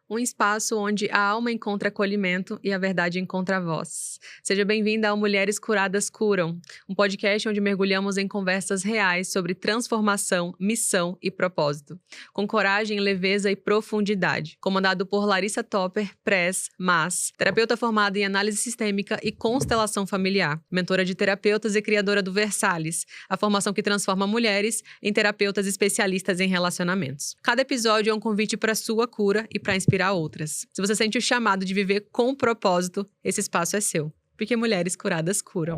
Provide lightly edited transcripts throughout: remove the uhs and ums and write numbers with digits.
Um espaço onde a alma encontra acolhimento e a verdade encontra voz. Seja bem-vinda ao Mulheres Curadas Curam, um podcast onde mergulhamos em conversas reais sobre transformação, missão e propósito, com coragem, leveza e profundidade. Comandado por Larissa Topper, terapeuta formada em análise sistêmica e constelação familiar, mentora de terapeutas e criadora do Versalhes, a formação que transforma mulheres em terapeutas especialistas em relacionamentos. Cada episódio é um convite para sua cura e para inspirar outras. Se você sente o chamado de viver com propósito, esse espaço é seu. Porque mulheres curadas curam.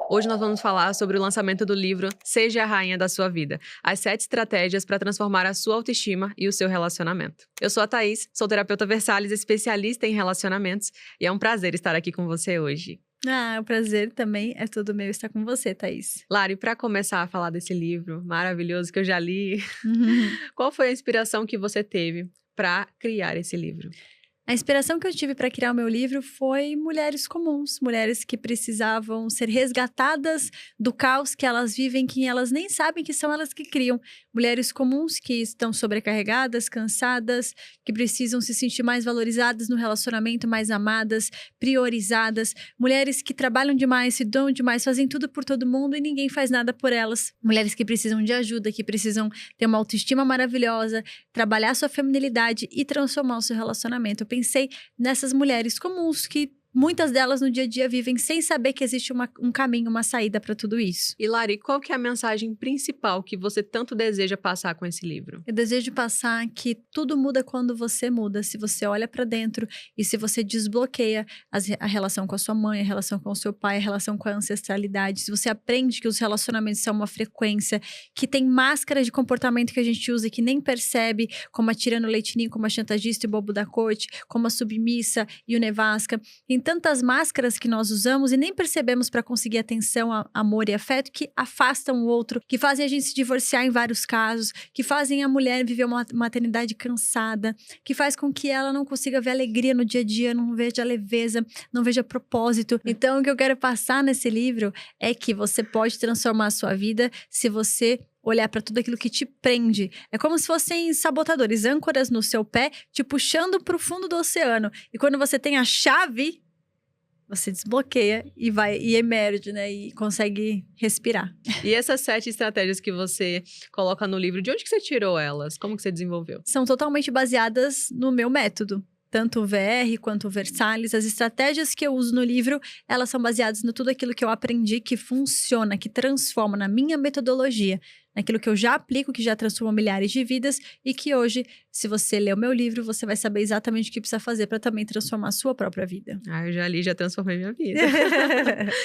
Hoje nós vamos falar sobre o lançamento do livro Seja a Rainha da Sua Vida, as 7 estratégias para transformar a sua autoestima e o seu relacionamento. Eu sou a Thaís, sou terapeuta Versalhes, especialista em relacionamentos, e é um prazer estar aqui com você hoje. O prazer também é todo meu estar com você, Thaís. Lari, para começar a falar desse livro maravilhoso que eu já li, qual foi a inspiração que você teve para criar esse livro? A inspiração que eu tive para criar o meu livro foi mulheres comuns, mulheres que precisavam ser resgatadas do caos que elas vivem, que elas nem sabem que são elas que criam. Mulheres comuns que estão sobrecarregadas, cansadas, que precisam se sentir mais valorizadas no relacionamento, mais amadas, priorizadas. Mulheres que trabalham demais, se dão demais, fazem tudo por todo mundo e ninguém faz nada por elas. Mulheres que precisam de ajuda, que precisam ter uma autoestima maravilhosa, trabalhar sua feminilidade e transformar o seu relacionamento. Eu pensei nessas mulheres comuns que muitas delas no dia a dia vivem sem saber que existe um caminho, uma saída para tudo isso. E Lari, qual que é a mensagem principal que você tanto deseja passar com esse livro? Eu desejo passar que tudo muda quando você muda, se você olha para dentro e se você desbloqueia a relação com a sua mãe, a relação com o seu pai, a relação com a ancestralidade, se você aprende que os relacionamentos são uma frequência, que tem máscaras de comportamento que a gente usa e que nem percebe, como a tirano leitinho, como a chantagista e o bobo da corte, como a submissa e o nevasca. Tantas máscaras que nós usamos e nem percebemos para conseguir atenção, amor e afeto, que afastam o outro, que fazem a gente se divorciar em vários casos, que fazem a mulher viver uma maternidade cansada, que faz com que ela não consiga ver alegria no dia a dia, não veja leveza, não veja propósito. Então, o que eu quero passar nesse livro é que você pode transformar a sua vida se você olhar para tudo aquilo que te prende. É como se fossem sabotadores, âncoras no seu pé, te puxando para o fundo do oceano. E quando você tem a chave, você desbloqueia e vai e emerge, né? E consegue respirar. E essas 7 estratégias que você coloca no livro, de onde que você tirou elas? Como que você desenvolveu? São totalmente baseadas no meu método. Tanto o VR quanto o Versalhes. As estratégias que eu uso no livro, elas são baseadas no tudo aquilo que eu aprendi que funciona, que transforma na minha metodologia. Naquilo que eu já aplico, que já transforma milhares de vidas e que hoje, se você ler o meu livro, você vai saber exatamente o que precisa fazer para também transformar a sua própria vida. Eu já li, já transformei minha vida.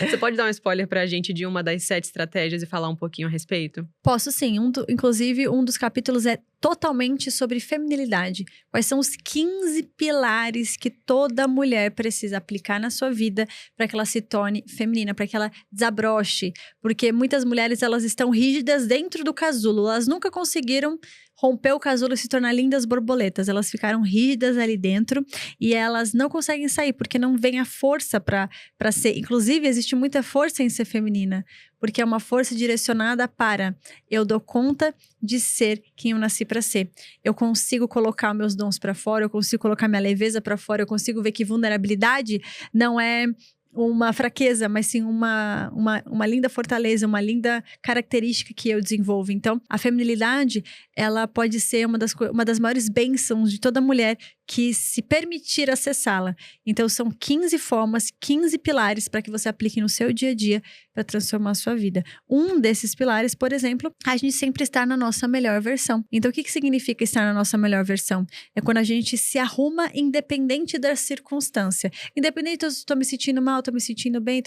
Você pode dar um spoiler pra gente de uma das 7 estratégias e falar um pouquinho a respeito? Posso sim. Inclusive, um dos capítulos é totalmente sobre feminilidade. Quais são os 15 pilares que toda mulher precisa aplicar na sua vida para que ela se torne feminina, para que ela desabroche. Porque muitas mulheres, elas estão rígidas dentro do casulo. Elas nunca conseguiram romper o casulo e se tornar lindas borboletas. Elas ficaram rígidas ali dentro e elas não conseguem sair porque não vem a força para ser. Inclusive, existe muita força em ser feminina, porque é uma força direcionada para eu dou conta de ser quem eu nasci para ser. Eu consigo colocar meus dons para fora, eu consigo colocar minha leveza para fora, eu consigo ver que vulnerabilidade não é uma fraqueza, mas sim uma linda fortaleza, uma linda característica que eu desenvolvo. Então, a feminilidade, ela pode ser uma das maiores bênçãos de toda mulher que se permitir acessá-la. Então, são 15 formas, 15 pilares para que você aplique no seu dia a dia para transformar a sua vida. Um desses pilares, por exemplo, a gente sempre estar na nossa melhor versão. Então, o que significa estar na nossa melhor versão? É quando a gente se arruma independente da circunstância. Independente, eu estou me sentindo mal, estou me sentindo bem,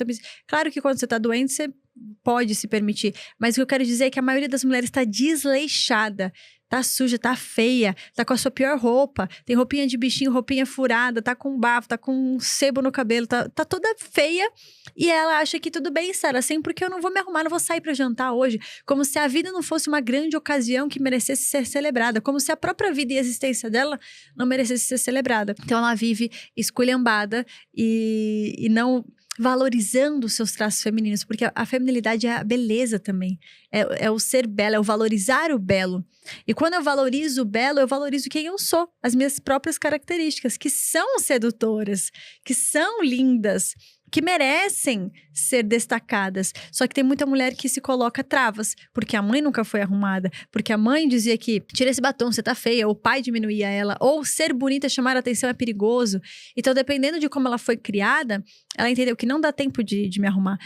Claro que quando você está doente, você pode se permitir. Mas o que eu quero dizer é que a maioria das mulheres está desleixada. Tá suja, tá feia, tá com a sua pior roupa, tem roupinha de bichinho, roupinha furada, tá com bafo, tá com sebo no cabelo, tá toda feia. E ela acha que tudo bem estar assim, porque eu não vou me arrumar, não vou sair pra jantar hoje. Como se a vida não fosse uma grande ocasião que merecesse ser celebrada. Como se a própria vida e a existência dela não merecesse ser celebrada. Então ela vive esculhambada e não valorizando os seus traços femininos, porque a feminilidade é a beleza também. É o ser bela, é o valorizar o belo. E quando eu valorizo o belo, eu valorizo quem eu sou, as minhas próprias características, que são sedutoras, que são lindas, que merecem ser destacadas. Só que tem muita mulher que se coloca travas, porque a mãe nunca foi arrumada, porque a mãe dizia que tira esse batom, você tá feia, ou o pai diminuía ela, ou ser bonita, chamar a atenção é perigoso. Então, dependendo de como ela foi criada, ela entendeu que não dá tempo de me arrumar,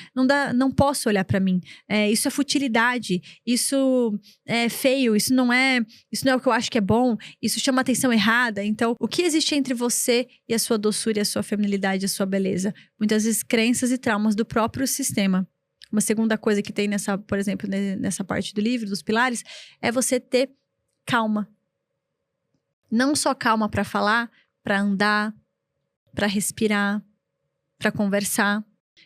não posso olhar pra mim. Isso é futilidade, isso é feio, isso não é o que eu acho que é bom, isso chama atenção errada. Então, o que existe entre você e a sua doçura, e a sua feminilidade, a sua beleza? Muitas vezes crenças e traumas do próprio sistema. Uma segunda coisa que tem por exemplo, nessa parte do livro, dos pilares, é você ter calma. Não só calma para falar, para andar, para respirar, para conversar.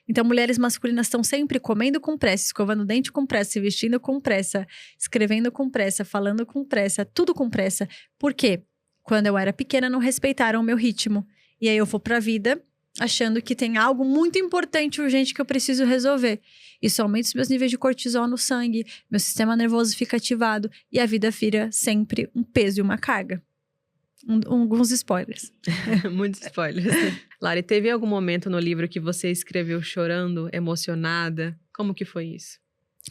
Então, mulheres masculinas estão sempre comendo com pressa, escovando o dente com pressa, se vestindo com pressa, escrevendo com pressa, falando com pressa, tudo com pressa. Por quê? Quando eu era pequena, não respeitaram o meu ritmo. E aí eu vou pra vida achando que tem algo muito importante, urgente, que eu preciso resolver. Isso aumenta os meus níveis de cortisol no sangue, meu sistema nervoso fica ativado e a vida vira sempre um peso e uma carga. Alguns spoilers. Muitos spoilers. Lari, teve algum momento no livro que você escreveu chorando, emocionada? Como que foi isso?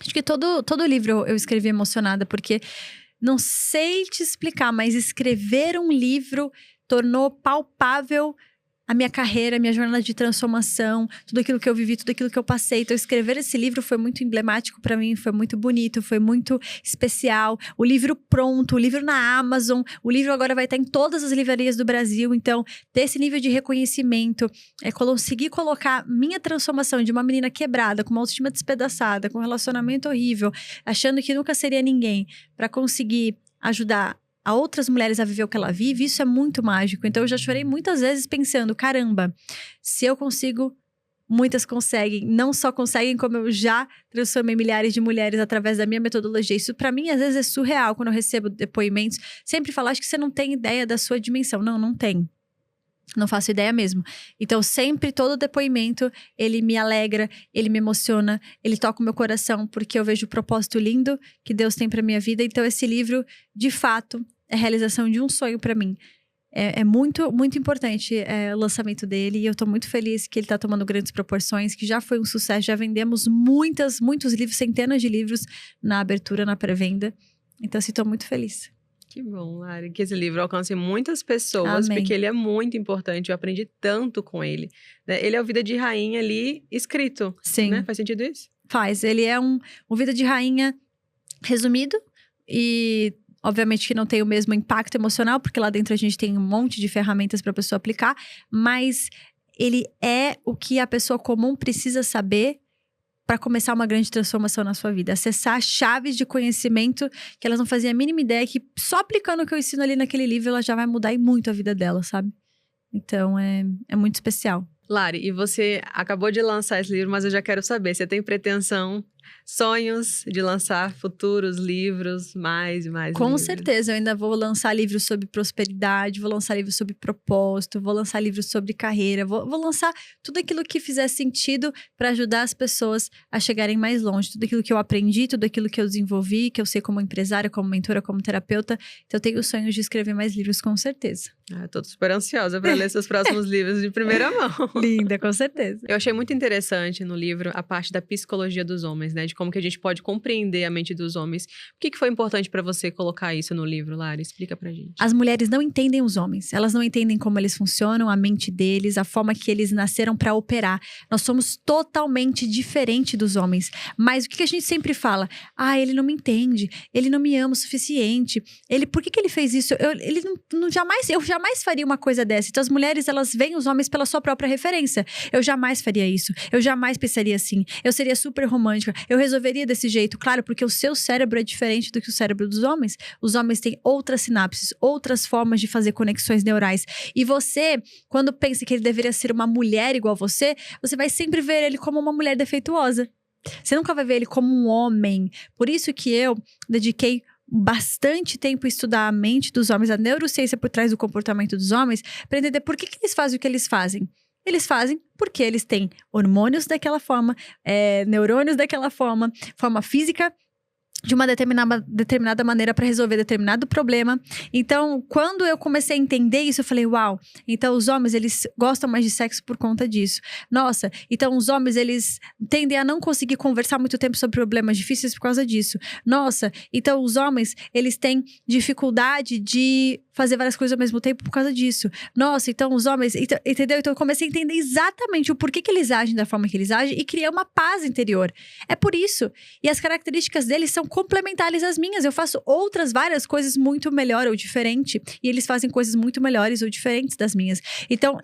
Acho que todo livro eu escrevi emocionada, porque não sei te explicar, mas escrever um livro tornou palpável a minha carreira, a minha jornada de transformação, tudo aquilo que eu vivi, tudo aquilo que eu passei. Então, escrever esse livro foi muito emblemático para mim, foi muito bonito, foi muito especial. O livro pronto, o livro na Amazon, o livro agora vai estar em todas as livrarias do Brasil. Então, ter esse nível de reconhecimento, conseguir colocar minha transformação de uma menina quebrada, com uma autoestima despedaçada, com um relacionamento horrível, achando que nunca seria ninguém, para conseguir ajudar a outras mulheres a viver o que ela vive, isso é muito mágico. Então, eu já chorei muitas vezes pensando, caramba, se eu consigo, muitas conseguem. Não só conseguem, como eu já transformei milhares de mulheres através da minha metodologia. Isso, pra mim, às vezes é surreal quando eu recebo depoimentos. Sempre falo, acho que você não tem ideia da sua dimensão. Não tem. Não faço ideia mesmo. Então, sempre, todo depoimento, ele me alegra, ele me emociona, ele toca o meu coração, porque eu vejo o propósito lindo que Deus tem pra minha vida. Então, esse livro, de fato, é a realização de um sonho pra mim. É muito, muito importante o lançamento dele. E eu tô muito feliz que ele tá tomando grandes proporções, que já foi um sucesso. Já vendemos muitos livros, centenas de livros na abertura, na pré-venda. Então, assim, tô muito feliz. Que bom, Lari, que esse livro alcance muitas pessoas, Amém. Porque ele é muito importante, eu aprendi tanto com ele. Né? Ele é o Vida de Rainha ali, escrito. Sim. Né? Faz sentido isso? Faz, ele é um Vida de Rainha resumido e obviamente que não tem o mesmo impacto emocional, porque lá dentro a gente tem um monte de ferramentas para a pessoa aplicar, mas ele é o que a pessoa comum precisa saber para começar uma grande transformação na sua vida. Acessar chaves de conhecimento que elas não faziam a mínima ideia, que só aplicando o que eu ensino ali naquele livro, ela já vai mudar e muito a vida dela, sabe? Então, é muito especial. Lari, e você acabou de lançar esse livro, mas eu já quero saber, você tem pretensão, sonhos de lançar futuros livros, mais e mais Com livros? certeza, eu ainda vou lançar livros sobre prosperidade, vou lançar livros sobre propósito, vou lançar livros sobre carreira, vou lançar tudo aquilo que fizer sentido para ajudar as pessoas a chegarem mais longe. Tudo aquilo que eu aprendi, tudo aquilo que eu desenvolvi, que eu sei como empresária, como mentora, como terapeuta. Então, eu tenho sonhos de escrever mais livros, com certeza. Tô super ansiosa para ler seus próximos livros de primeira mão. Linda, com certeza. Eu achei muito interessante no livro a parte da psicologia dos homens, né? De como que a gente pode compreender a mente dos homens. Por que foi importante para você colocar isso no livro, Lari? Explica pra gente. As mulheres não entendem os homens. Elas não entendem como eles funcionam, a mente deles, a forma que eles nasceram para operar. Nós somos totalmente diferentes dos homens. Mas o que a gente sempre fala? Ah, ele não me entende. Ele não me ama o suficiente. Por que ele fez isso? Eu jamais faria uma coisa dessa. Então, as mulheres, elas veem os homens pela sua própria referência. Eu jamais faria isso. Eu jamais pensaria assim. Eu seria super romântica. Eu resolveria desse jeito. Claro, porque o seu cérebro é diferente do que o cérebro dos homens. Os homens têm outras sinapses, outras formas de fazer conexões neurais. E você, quando pensa que ele deveria ser uma mulher igual você vai sempre ver ele como uma mulher defeituosa. Você nunca vai ver ele como um homem. Por isso que eu dediquei bastante tempo a estudar a mente dos homens, a neurociência por trás do comportamento dos homens, para entender por que eles fazem o que eles fazem. Eles fazem porque eles têm hormônios daquela forma, neurônios daquela forma física de uma determinada maneira para resolver determinado problema. Então, quando eu comecei a entender isso, eu falei, uau, então os homens, eles gostam mais de sexo por conta disso. Nossa, então os homens, eles tendem a não conseguir conversar muito tempo sobre problemas difíceis por causa disso. Nossa, então os homens, eles têm dificuldade de fazer várias coisas ao mesmo tempo por causa disso. Nossa, então os homens, entendeu? Então eu comecei a entender exatamente o porquê que eles agem da forma que eles agem e criei uma paz interior. É por isso. E as características deles são complementares às minhas. Eu faço outras várias coisas muito melhor ou diferente. E eles fazem coisas muito melhores ou diferentes das minhas. Então,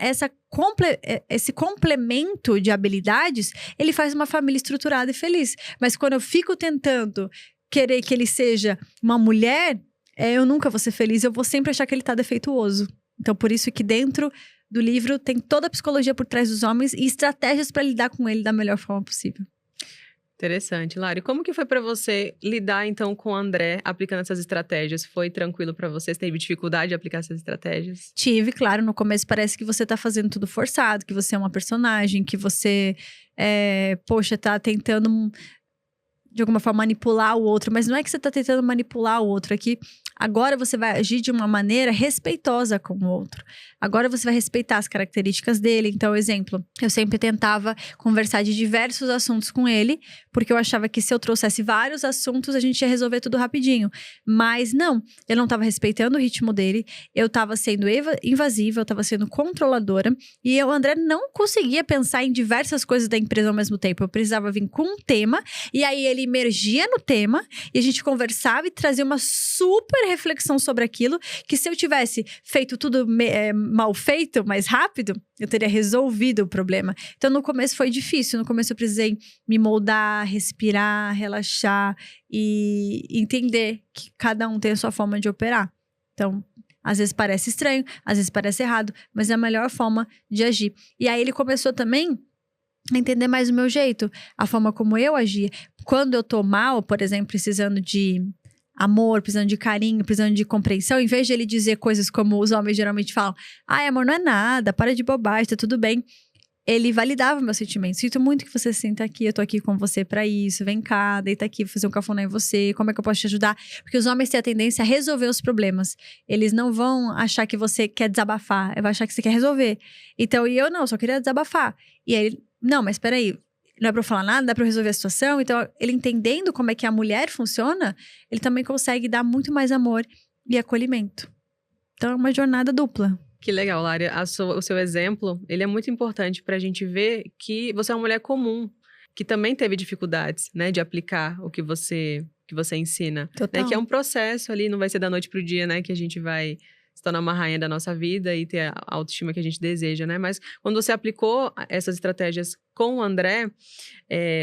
esse complemento de habilidades, ele faz uma família estruturada e feliz. Mas quando eu fico tentando querer que ele seja uma mulher, eu nunca vou ser feliz. Eu vou sempre achar que ele tá defeituoso. Então, por isso que dentro do livro tem toda a psicologia por trás dos homens e estratégias para lidar com ele da melhor forma possível. Interessante, Lari. Como que foi para você lidar, então, com o André aplicando essas estratégias? Foi tranquilo para você? Você teve dificuldade de aplicar essas estratégias? Tive, claro. No começo parece que você tá fazendo tudo forçado, que você é uma personagem, que você, tá tentando, de alguma forma, manipular o outro. Mas não é que você tá tentando manipular o outro, é que agora você vai agir de uma maneira respeitosa com o outro. Agora você vai respeitar as características dele. Então, exemplo, eu sempre tentava conversar de diversos assuntos com ele, porque eu achava que se eu trouxesse vários assuntos, a gente ia resolver tudo rapidinho. Mas não, eu não estava respeitando o ritmo dele, eu estava sendo invasiva, eu estava sendo controladora, e o André não conseguia pensar em diversas coisas da empresa ao mesmo tempo. Eu precisava vir com um tema, e aí ele emergia no tema, e a gente conversava e trazia uma super reflexão sobre aquilo, que se eu tivesse feito tudo mal feito, mais rápido, eu teria resolvido o problema. Então, no começo foi difícil. No começo eu precisei me moldar, respirar, relaxar e entender que cada um tem a sua forma de operar. Então, às vezes parece estranho, às vezes parece errado, mas é a melhor forma de agir. E aí ele começou também a entender mais o meu jeito, a forma como eu agia. Quando eu tô mal, por exemplo, precisando de amor, precisando de carinho, precisando de compreensão, em vez de ele dizer coisas como os homens geralmente falam, ai, amor, não é nada, para de bobagem, tá tudo bem. Ele validava meus sentimentos. Sinto muito que você se sinta aqui, eu tô aqui com você pra isso, vem cá, deita aqui, vou fazer um cafuné em você, como é que eu posso te ajudar? Porque os homens têm a tendência a resolver os problemas. Eles não vão achar que você quer desabafar, vão achar que você quer resolver. Então, e eu não, só queria desabafar. E aí ele, não, mas peraí, não é pra eu falar nada, dá pra eu resolver a situação. Então, ele entendendo como é que a mulher funciona, ele também consegue dar muito mais amor e acolhimento. Então, é uma jornada dupla. Que legal, Lari. O seu exemplo, ele é muito importante pra gente ver que você é uma mulher comum, que também teve dificuldades, né, de aplicar o que você ensina. Total. Né, que é um processo ali, não vai ser da noite pro dia, né, que a gente vai se tornar uma rainha da nossa vida e ter a autoestima que a gente deseja, né? Mas quando você aplicou essas estratégias com o André,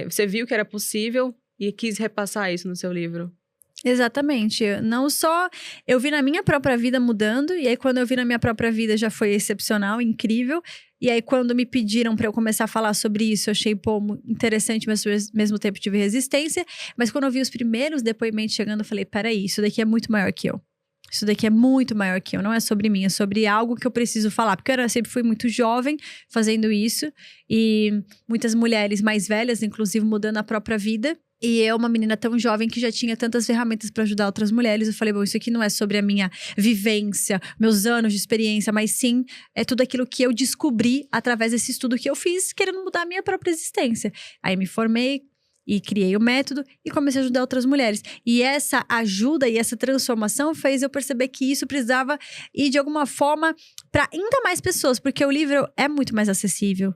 você viu que era possível e quis repassar isso no seu livro. Exatamente. Não só eu vi na minha própria vida mudando, e aí quando eu vi na minha própria vida já foi excepcional, incrível. E aí quando me pediram para eu começar a falar sobre isso, eu achei, interessante, mas ao mesmo tempo tive resistência. Mas quando eu vi os primeiros depoimentos chegando, eu falei, peraí, isso daqui é muito maior que eu. Isso daqui é muito maior que eu, não é sobre mim, é sobre algo que eu preciso falar. Porque eu sempre fui muito jovem fazendo isso. E muitas mulheres mais velhas, inclusive, mudando a própria vida. E eu, uma menina tão jovem que já tinha tantas ferramentas para ajudar outras mulheres, eu falei, bom, isso aqui não é sobre a minha vivência, meus anos de experiência, mas sim, é tudo aquilo que eu descobri através desse estudo que eu fiz, querendo mudar a minha própria existência. Aí me formei e criei o método e comecei a ajudar outras mulheres. E essa ajuda e essa transformação fez eu perceber que isso precisava ir de alguma forma para ainda mais pessoas, porque o livro é muito mais acessível.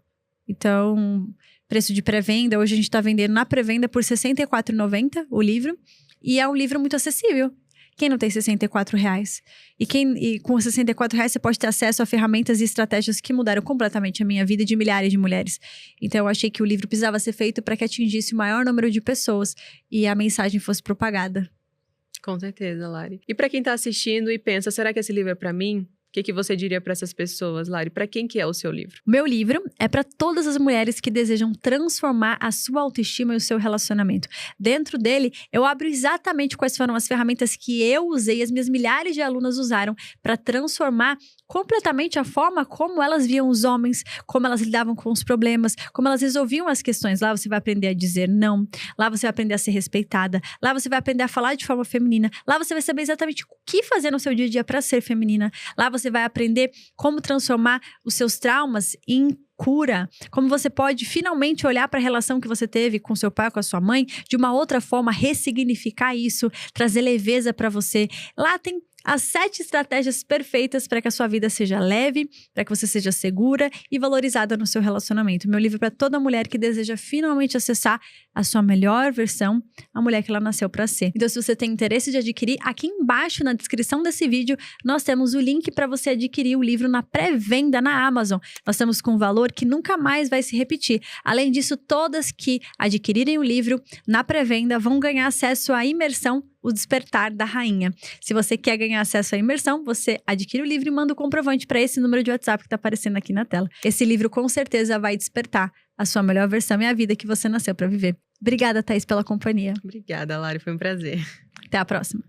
Então, preço de pré-venda, hoje a gente está vendendo na pré-venda por R$ 64,90 o livro. E é um livro muito acessível. Quem não tem R$64? E com R$64 você pode ter acesso a ferramentas e estratégias que mudaram completamente a minha vida e de milhares de mulheres. Então eu achei que o livro precisava ser feito para que atingisse o maior número de pessoas e a mensagem fosse propagada. Com certeza, Lari. E para quem está assistindo e pensa, será que esse livro é para mim? O que você diria para essas pessoas, Lari? Para quem que é o seu livro? O meu livro é para todas as mulheres que desejam transformar a sua autoestima e o seu relacionamento. Dentro dele, eu abro exatamente quais foram as ferramentas que eu usei, as minhas milhares de alunas usaram para transformar completamente a forma como elas viam os homens, como elas lidavam com os problemas, como elas resolviam as questões. Lá você vai aprender a dizer não, lá você vai aprender a ser respeitada, lá você vai aprender a falar de forma feminina, lá você vai saber exatamente o que fazer no seu dia a dia para ser feminina, lá você vai aprender como transformar os seus traumas em cura, como você pode finalmente olhar para a relação que você teve com seu pai, com a sua mãe, de uma outra forma, ressignificar isso, trazer leveza para você. Lá tem as 7 estratégias perfeitas para que a sua vida seja leve, para que você seja segura e valorizada no seu relacionamento. Meu livro é para toda mulher que deseja finalmente acessar a sua melhor versão, a mulher que ela nasceu para ser. Então, se você tem interesse de adquirir, aqui embaixo na descrição desse vídeo, nós temos o link para você adquirir o livro na pré-venda na Amazon. Nós estamos com um valor que nunca mais vai se repetir. Além disso, todas que adquirirem o livro na pré-venda vão ganhar acesso à imersão O Despertar da Rainha. Se você quer ganhar acesso à imersão, você adquire o livro e manda o comprovante para esse número de WhatsApp que está aparecendo aqui na tela. Esse livro com certeza vai despertar a sua melhor versão e a vida que você nasceu para viver. Obrigada, Thaís, pela companhia. Obrigada, Lari. Foi um prazer. Até a próxima.